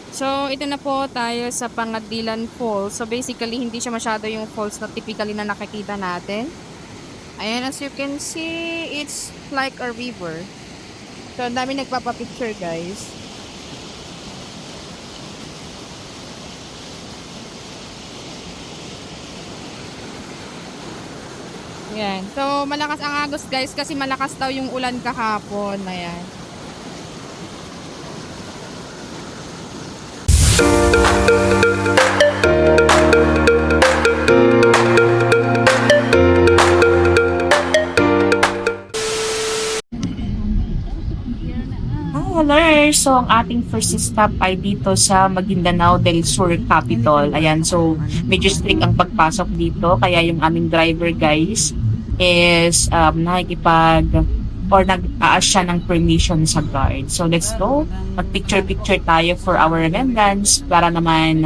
So, ito na po tayo sa Pangadilan Falls. So, basically, hindi siya masyado yung falls na typically na nakikita natin. Ayan, as you can see, it's like a river. So, ang dami nagpapapicture, guys. Ayan. So, malakas ang agos, guys, kasi malakas daw yung ulan kahapon. Ayan. Hello! So, ang ating first stop ay dito sa Maguindanao del Sur Capital. Ayan, so medyo strict ang pagpasok dito. Kaya yung aming driver, guys, is nakikipag or nag-aas siya ng permission sa guard. So, let's go. Mag-picture-picture tayo for our remembrance para naman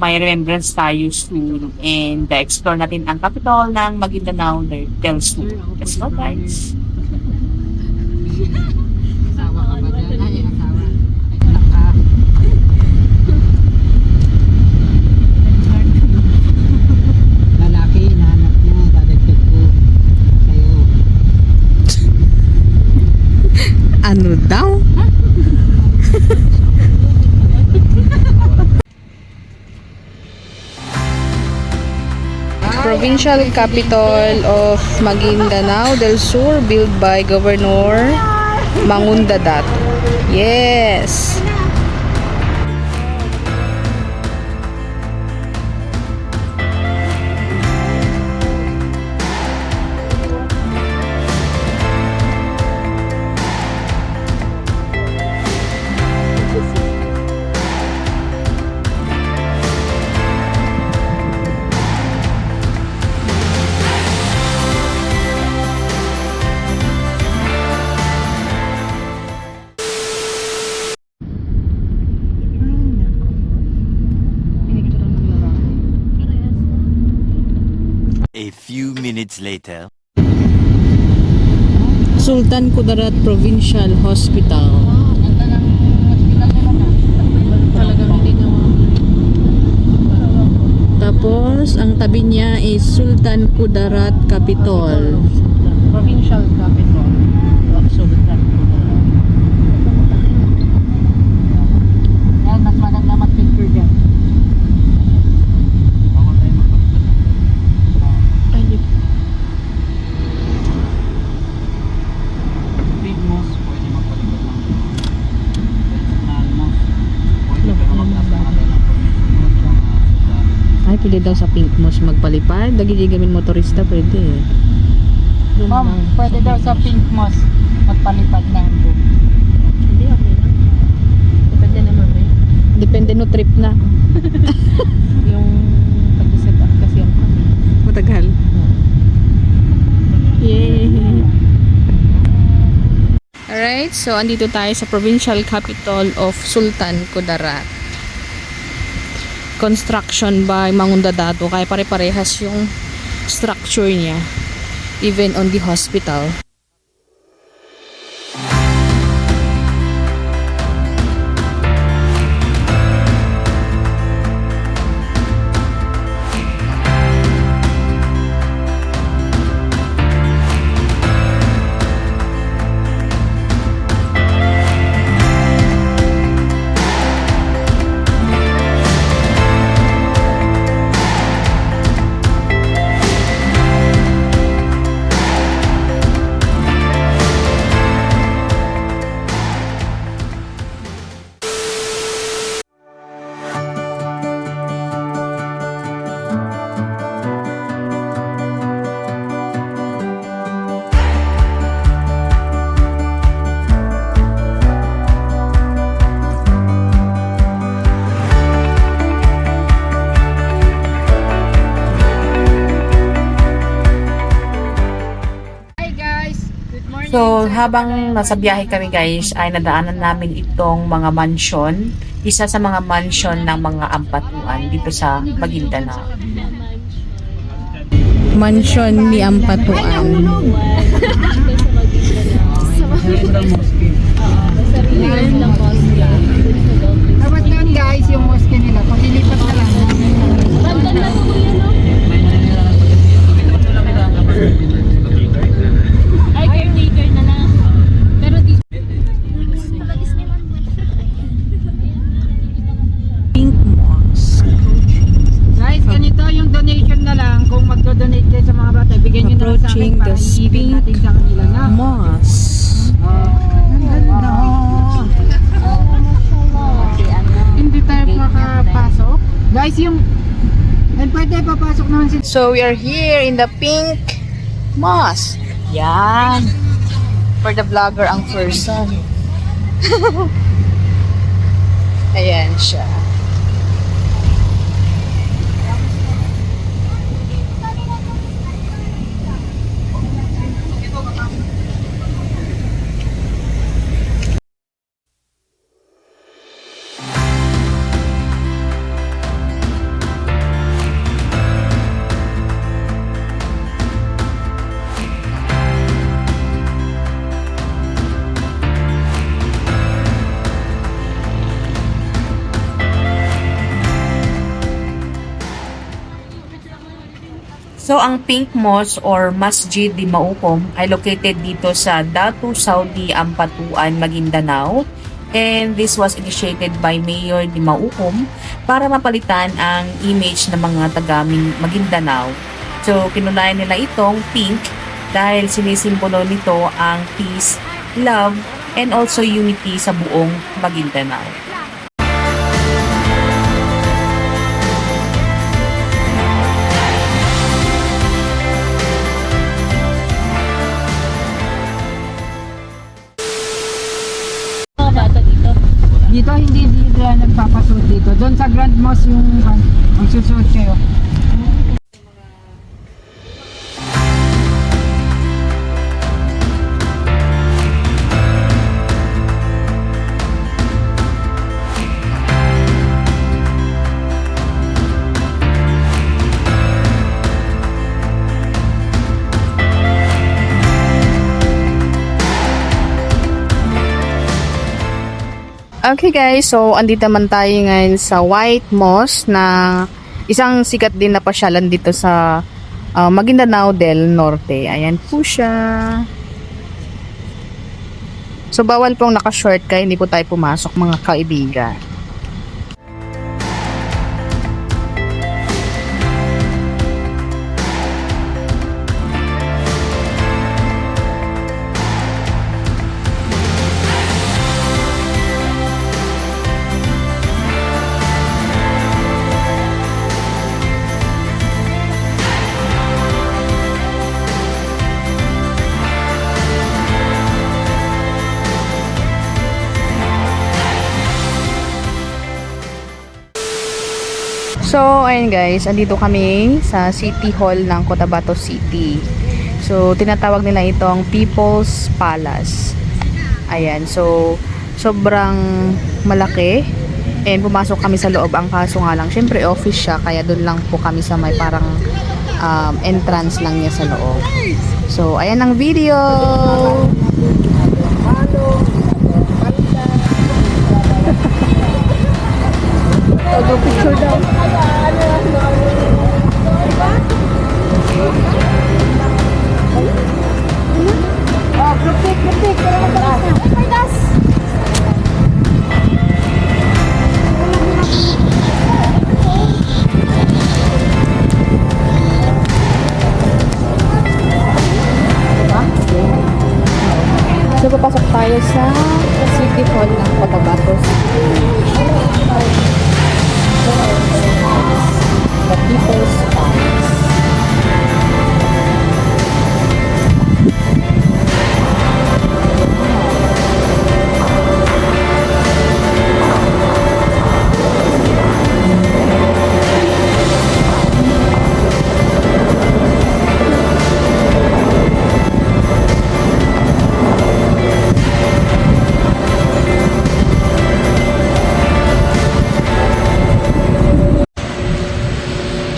may remembrance tayo soon. And explore natin ang capital ng Maguindanao del Sur. Let's go, guys! Ano daw? Provincial capital of Maguindanao del Sur, built by Governor Mangunda Dato. Yes. A few minutes later. Sultan Kudarat Provincial Hospital. Tapos, ang tabi niya is Sultan Kudarat Capitol. Provincial capital of Sultan Kudarat. Yan, mas maganda mag-picture dyan. Big moss, pwede magpalipat lang. Small moss, pwede ka mag-ask natin ng permission. Ay, pwede daw sa Pink Moss magpalipad. Lagi gamin motorista, pwede eh. Ma'am, pwede daw sa Pink Moss magpalipad ng book. Hindi, okay na. Depende naman eh. Depende no trip na. Yung pag-set up kasi ang kami. Matagal. Yay! Alright, so andito tayo sa provincial capital of Sultan Kudarat. Construction by Mangunda Dato, kaya pare-parehas yung structure niya, even on the hospital. So, habang nasa biyahe kami, guys, ay nadaanan namin itong mga mansion. Isa sa mga mansion ng mga ampatuan dito sa Maguindanao. Mansion ni Ampatuan. How about doon, guys? magdo-donate kayo sa mga bata, bigyan nyo na lang sa akin Approaching para the i-event natin sa kanila na. Mosque. Ang ganda. Hindi tayo makapasok. Guys, yung pwede papasok naman si So we are here in the Pink Mosque. Yan. For the vlogger ang person. Ayan siya. So, ang Pink Mosque or Masjid di Maukom ay located dito sa Datu Saudi Ampatuan, Maguindanao. And this was initiated by Mayor di Maukom para mapalitan ang image ng mga taga Maguindanao. So, kinulayan nila itong pink dahil sinisimbolo nito ang peace, love, and also unity sa buong Maguindanao. dito, hindi sila nagpapasuot dito. Doon sa Grand Mosque yung magsusuot kayo. Okay guys, so andito naman tayo ngayon sa White Mosque na isang sikat din na pasyalan dito sa Maguindanao del Norte. Ayan po siya. So bawal pong naka-short kaya hindi po tayo pumasok mga kaibigan. So, ayun guys, andito kami sa City Hall ng Cotabato City. So, tinatawag nila itong People's Palace. Ayan, so, sobrang malaki. And pumasok kami sa loob, ang kaso nga lang, syempre office siya, kaya doon lang po kami sa may parang entrance lang niya sa loob. So, ayan ang video! Picture daw. So, papasok tayo sa City Hall ng Cotabato City. The People's Palace.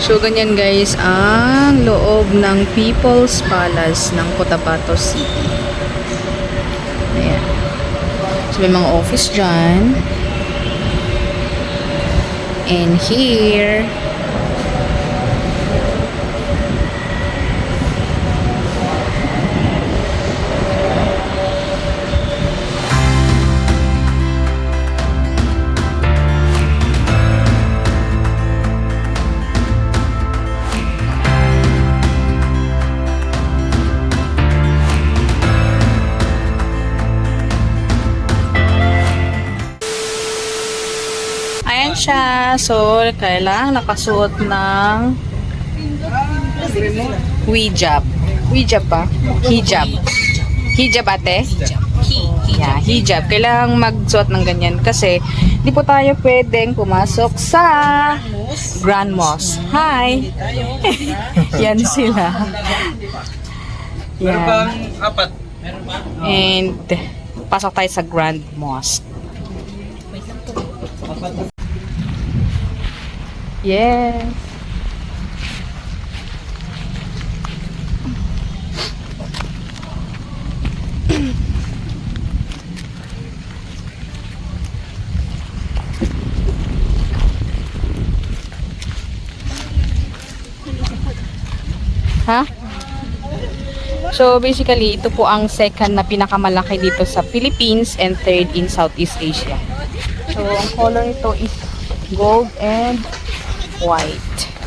So, ganyan guys ang loob ng People's Palace ng Cotabato City. Ayan. So, may mga office dyan. And here, siya. So, kailangan nakasuot ng hijab. Hijab pa? Hijab. Hijab ate? Yeah, hijab. Kailangan magsuot ng ganyan kasi di po tayo pwedeng pumasok sa Grand Mosque. Hi! Yan sila. Yan. And pasok tayo sa Grand Mosque. Yes. Ha? So basically, ito po ang second na pinakamalaki dito sa Philippines and third in Southeast Asia. So ang color nito is gold and white.